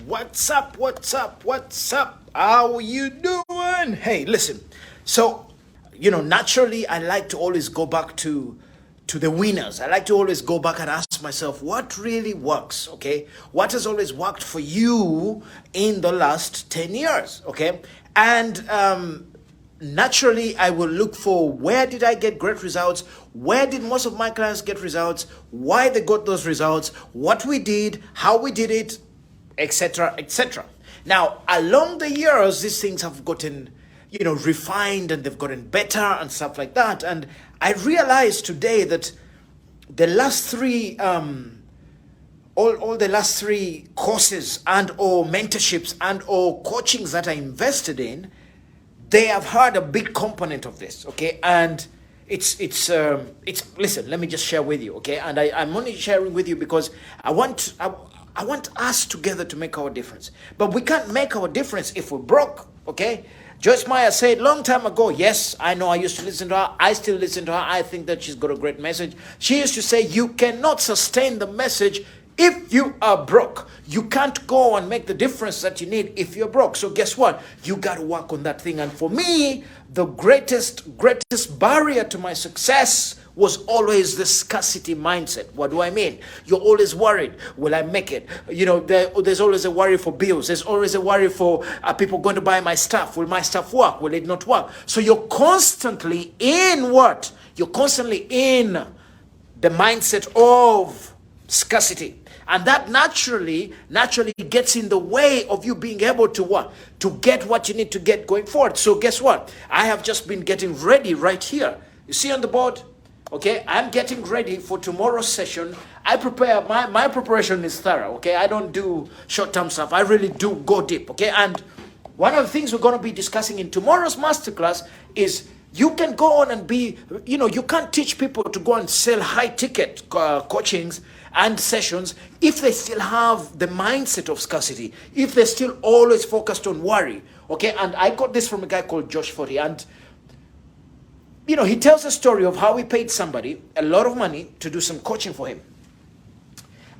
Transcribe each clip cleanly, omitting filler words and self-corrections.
What's up? What's up? What's up? How you doing? Hey, listen. So, naturally, I like to always go back to the winners. I like to always go back and ask myself, what really works? Okay, what has always worked for you in the last 10 years? Okay, and naturally I will look for where did I get great results, where did most of my clients get results, why they got those results, what we did, how we did it, etc., etc. Now, along the years, these things have gotten, refined, and they've gotten better and stuff like that. And I realized today that the last three all the last three courses and or mentorships and or coachings that I invested in, they have had a big component of this, okay? And it's listen, let me just share with you, okay? And I'm only sharing with you because I want us together to make our difference. But we can't make our difference if we're broke, okay? Joyce Meyer said long time ago, yes, I know, I used to listen to her, I still listen to her, I think that she's got a great message. She used to say, you cannot sustain the message if you are broke. You can't go and make the difference that you need if you're broke. So guess what? You got to work on that thing. And for me, the greatest barrier to my success was always the scarcity mindset. What do I mean? You're always worried. Will I make it? There's always a worry for bills. There's always a worry for people going to buy my stuff. Will my stuff work? Will it not work? So you're constantly in what? You're constantly in the mindset of scarcity. And that naturally gets in the way of you being able to what? To get what you need to get going forward. So guess what? I have just been getting ready right here. You see on the board? Okay, I'm getting ready for tomorrow's session. I prepare, my preparation is thorough, okay? I don't do short-term stuff. I really do go deep, okay? And one of the things we're going to be discussing in tomorrow's masterclass is you can go on and be, you can't teach people to go and sell high-ticket coachings and sessions if they still have the mindset of scarcity, if they're still always focused on worry, okay? And I got this from a guy called Josh Forty, and he tells a story of how he paid somebody a lot of money to do some coaching for him.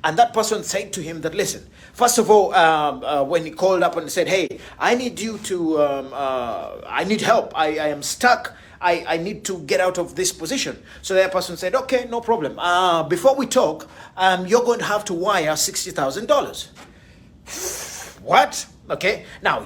And that person said to him that, listen, first of all, when he called up and said, hey, I need you to, I need help. I am stuck. I need to get out of this position. So that person said, okay, no problem. Before we talk, you're going to have to wire $60,000. What? Okay. Now,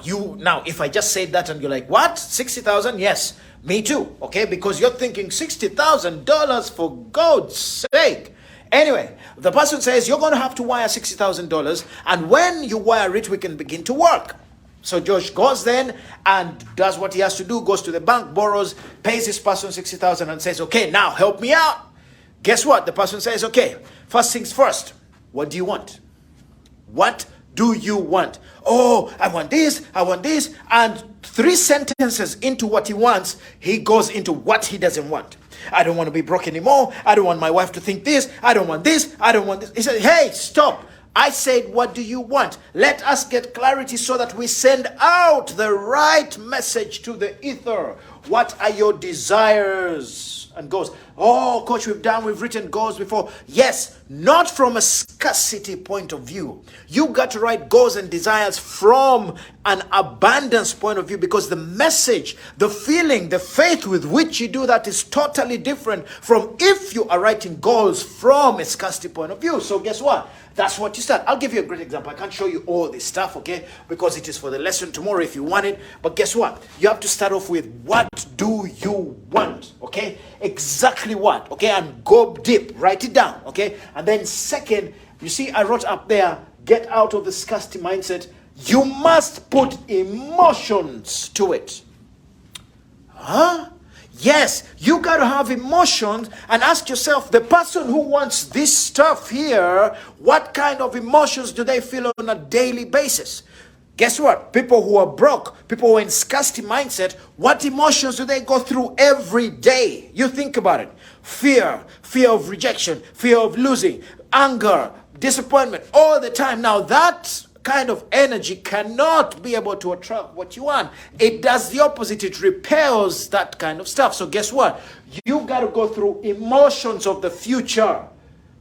if I just said that and you're like, what? 60,000? Yes, me too. Okay. Because you're thinking $60,000 for God's sake. Anyway, the person says, you're going to have to wire $60,000. And when you wire it, we can begin to work. So Josh goes then and does what he has to do, goes to the bank, borrows, pays this person $60,000 and says, okay, now help me out. Guess what? The person says, okay, first things first. What do you want? What do you want? Oh, I want this, I want this. And 3 sentences into what he wants, he goes into what he doesn't want. I don't want to be broke anymore. I don't want my wife to think this. I don't want this. I don't want this. He said, hey, stop. I said, what do you want? Let us get clarity so that we send out the right message to the ether. What are your desires? And goes, oh, coach, we've written goals before. Yes, not from a scarcity point of view. You got to write goals and desires from an abundance point of view, because the message, the feeling, the faith with which you do that is totally different from if you are writing goals from a scarcity point of view. So guess what? That's what you start. I'll give you a great example. I can't show you all this stuff, okay? Because it is for the lesson tomorrow if you want it. But guess what? You have to start off with, what do you want? Okay? Exactly what? Okay? And go deep. Write it down. Okay? And then second, you see I wrote up there, get out of the scarcity mindset. You must put emotions to it. Huh? Yes, you got to have emotions and ask yourself, the person who wants this stuff here, what kind of emotions do they feel on a daily basis? Guess what? People who are broke, people who are in scarcity mindset, what emotions do they go through every day? You think about it. Fear of rejection, fear of losing, anger, disappointment, all the time. Now that kind of energy cannot be able to attract what you want. It does the opposite. It repels that kind of stuff. So guess what? You got to go through emotions of the future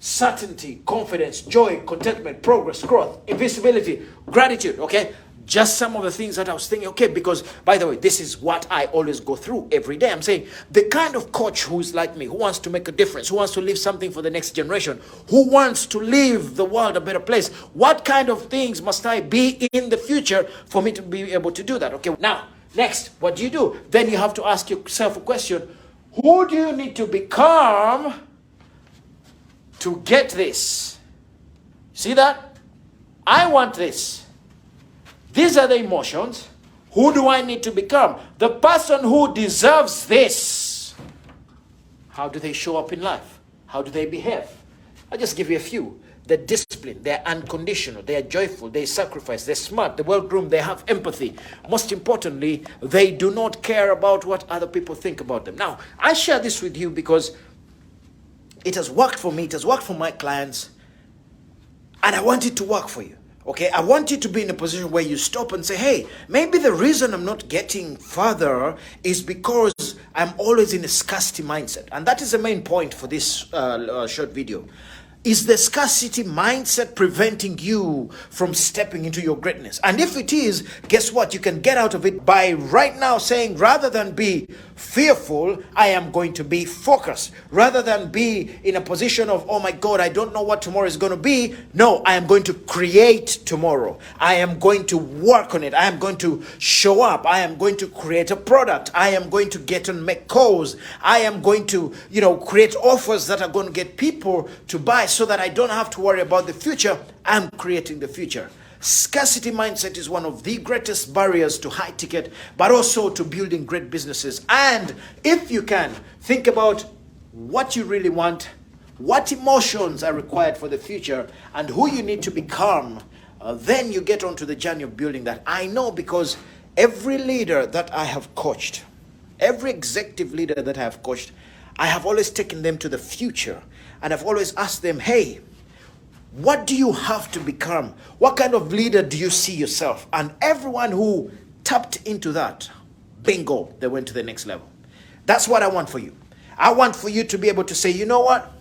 certainty, confidence, joy, contentment, progress, growth, invisibility, gratitude, okay? Just some of the things that I was thinking, okay, because, by the way, this is what I always go through every day. I'm saying the kind of coach who is like me, who wants to make a difference, who wants to leave something for the next generation, who wants to leave the world a better place, what kind of things must I be in the future for me to be able to do that? Okay, now, next, what do? Then you have to ask yourself a question. Who do you need to become to get this? See that? I want this. These are the emotions. Who do I need to become? The person who deserves this. How do they show up in life? How do they behave? I'll just give you a few. They're disciplined, they're unconditional, they're joyful, they sacrifice, they're smart, they're well-groomed, they have empathy. Most importantly, they do not care about what other people think about them. Now, I share this with you because it has worked for me, it has worked for my clients, and I want it to work for you. Okay, I want you to be in a position where you stop and say, hey, maybe the reason I'm not getting further is because I'm always in a scarcity mindset. And that is the main point for this short video. Is the scarcity mindset preventing you from stepping into your greatness? And if it is, guess what? You can get out of it by right now saying, rather than be fearful, I am going to be focused. Rather than be in a position of, oh my God, I don't know what tomorrow is going to be. No, I am going to create tomorrow. I am going to work on it. I am going to show up. I am going to create a product. I am going to get and make calls. I am going to, create offers that are going to get people to buy, so that I don't have to worry about the future. I'm creating the future. Scarcity mindset is one of the greatest barriers to high ticket, but also to building great businesses. And if you can, think about what you really want, what emotions are required for the future, and who you need to become. Then you get onto the journey of building that. I know, because every leader that I have coached, every executive leader that I have coached, I have always taken them to the future. And I've always asked them, hey, what do you have to become? What kind of leader do you see yourself? And everyone who tapped into that, bingo, they went to the next level. That's what I want for you. I want for you to be able to say, you know what?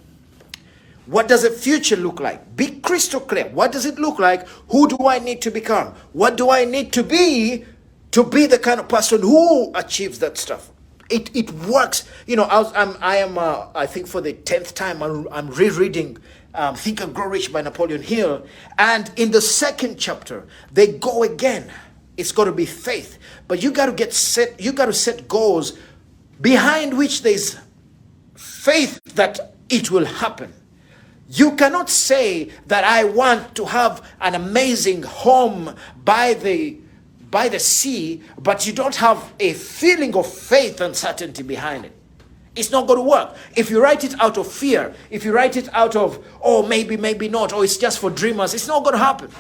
What does the future look like? Be crystal clear. What does it look like? Who do I need to become? What do I need to be the kind of person who achieves that stuff? It works. I think for the 10th time, I'm rereading Think and Grow Rich by Napoleon Hill. And in the second chapter, they go again. It's got to be faith. But you got to set goals behind which there's faith that it will happen. You cannot say that I want to have an amazing home by the sea, but you don't have a feeling of faith and certainty behind it. It's not going to work. If you write it out of fear, if you write it out of, oh, maybe not, or it's just for dreamers, it's not going to happen.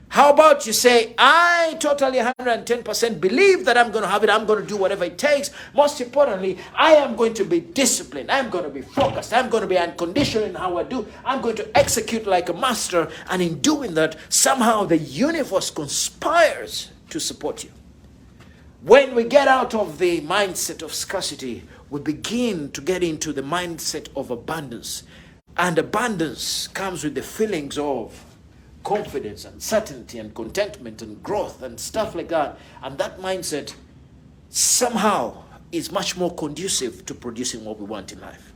How about you say, I totally 110% believe that I'm going to have it. I'm going to do whatever it takes. Most importantly, I am going to be disciplined. I'm going to be focused. I'm going to be unconditional in how I do. I'm going to execute like a master. And in doing that, somehow the universe conspires to support you. When we get out of the mindset of scarcity, we begin to get into the mindset of abundance. And abundance comes with the feelings of confidence and certainty and contentment and growth and stuff like that. And that mindset somehow is much more conducive to producing what we want in life.